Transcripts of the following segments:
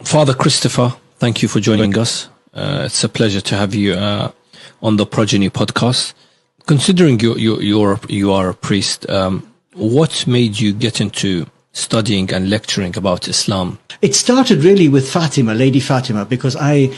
Father Christopher, thank you for joining us. It's a pleasure to have you on the Progeny podcast. Considering you are a priest, what made you get into studying and lecturing about Islam? It started really with Fatima, Lady Fatima, because I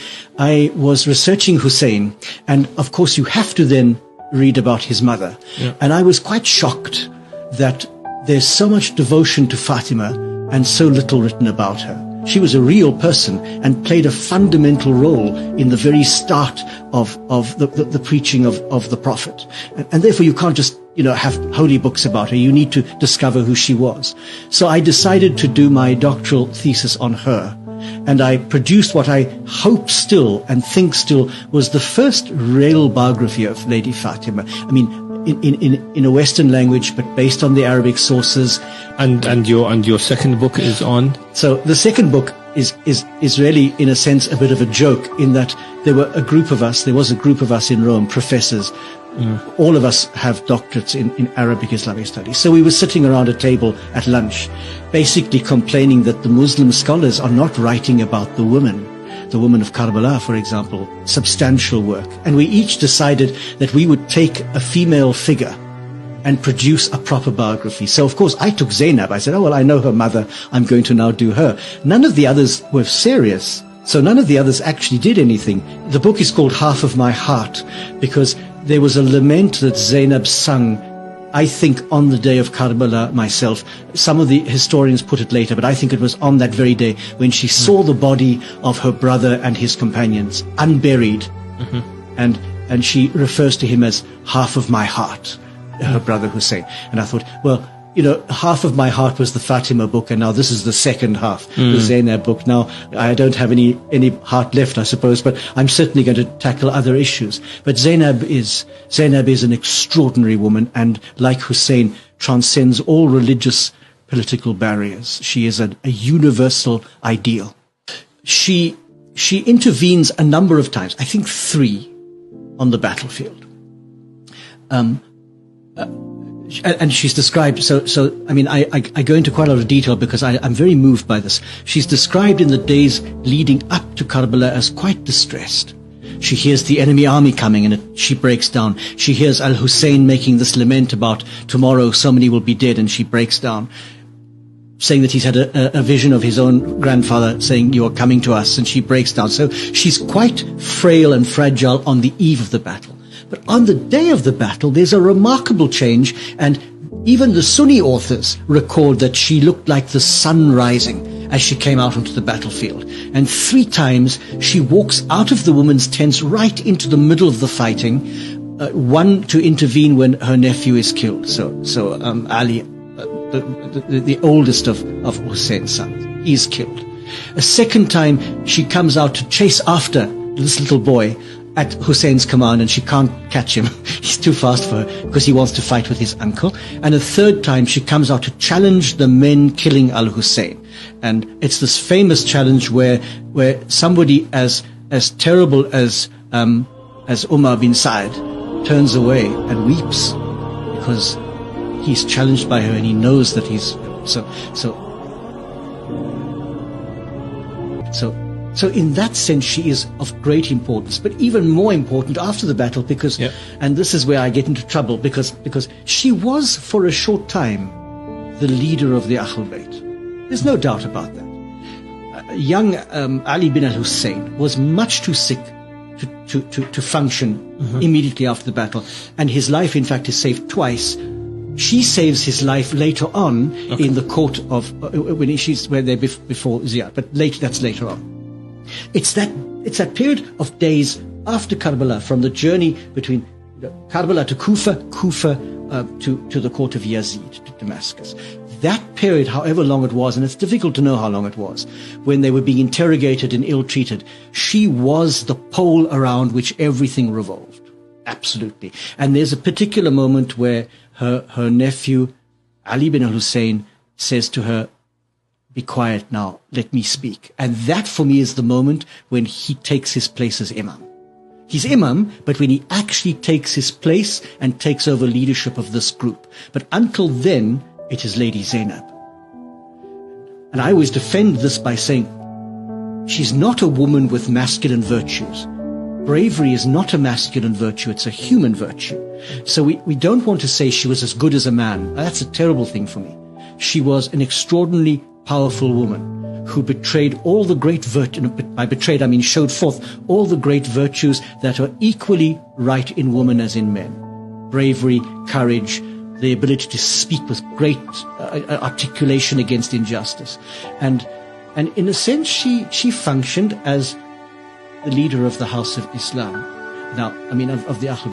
was researching Hussein, and of course you have to then read about his mother. Yeah. And I was quite shocked that there's so much devotion to Fatima and so little written about her. She was a real person and played a fundamental role in the very start of the preaching of the Prophet. And therefore you can't just, have holy books about her. You need to discover who she was. So I decided to do my doctoral thesis on her. And I produced what I hope still and think still was the first real biography of Lady Fatima. I mean, in a Western language, but based on the Arabic sources. And your second book is on? So the second book is really, in a sense, a bit of a joke, in that there was a group of us in Rome, professors. All of us have doctorates in Arabic Islamic studies. So we were sitting around a table at lunch, basically complaining that the Muslim scholars are not writing about the women of Karbala, for example, substantial work. And we each decided that we would take a female figure and produce a proper biography. So, of course, I took Zainab. I said, oh, well, I know her mother. I'm going to now do her. None of the others were serious. So none of the others actually did anything. The book is called Half of My Heart because there was a lament that Zainab sung, I think, on the day of Karbala myself. Some of the historians put it later, but I think it was on that very day when she saw the body of her brother and his companions unburied. And she refers to him as half of my heart, her brother Hussein. And I thought, well, half of my heart was the Fatima book, and now this is the second half, the Zainab book. Now, I don't have any heart left, I suppose, but I'm certainly going to tackle other issues. But Zainab is an extraordinary woman, and like Hussein, transcends all religious, political barriers. She is a universal ideal. She intervenes a number of times, I think 3, on the battlefield. And she's described, so I mean, I go into quite a lot of detail because I'm very moved by this. She's described in the days leading up to Karbala as quite distressed. She hears the enemy army coming and she breaks down. She hears Al-Hussein making this lament about tomorrow so many will be dead, and she breaks down, saying that he's had a vision of his own grandfather saying, you are coming to us, and she breaks down. So she's quite frail and fragile on the eve of the battle. But on the day of the battle, there's a remarkable change, and even the Sunni authors record that she looked like the sun rising as she came out onto the battlefield. And 3 times she walks out of the women's tents right into the middle of the fighting, one to intervene when her nephew is killed. So Ali, the oldest of Hussein's sons, is killed. A second time she comes out to chase after this little boy at Hussein's command, and she can't catch him. He's too fast for her because he wants to fight with his uncle. And a third time she comes out to challenge the men killing Al-Hussein. And it's this famous challenge where somebody as terrible as Umar bin Sa'd turns away and weeps because he's challenged by her and he knows that he's So in that sense, she is of great importance, but even more important after the battle because, and this is where I get into trouble, because she was for a short time the leader of the Ahl Bayt. There's no doubt about that. Young Ali bin al-Hussein was much too sick to function immediately after the battle, and his life, in fact, is saved twice. She saves his life later on in the court of when they're before Ziyad, but that's later on. It's that period of days after Karbala, from the journey between Karbala to Kufa to the court of Yazid, to Damascus. That period, however long it was, and it's difficult to know how long it was, when they were being interrogated and ill-treated, she was the pole around which everything revolved. Absolutely. And there's a particular moment where her nephew, Ali bin al-Hussein, says to her, be quiet now, let me speak. And that for me is the moment when he takes his place as imam. He's imam, but when he actually takes his place and takes over leadership of this group. But until then, it is Lady Zainab. And I always defend this by saying, she's not a woman with masculine virtues. Bravery is not a masculine virtue, it's a human virtue. So we don't want to say she was as good as a man. That's a terrible thing for me. She was an extraordinarily powerful woman who betrayed all the great virtues, by betrayed I mean showed forth all the great virtues that are equally right in women as in men. Bravery, courage, the ability to speak with great articulation against injustice. And in a sense, she functioned as the leader of the House of Islam. Now, I mean, of the Ahl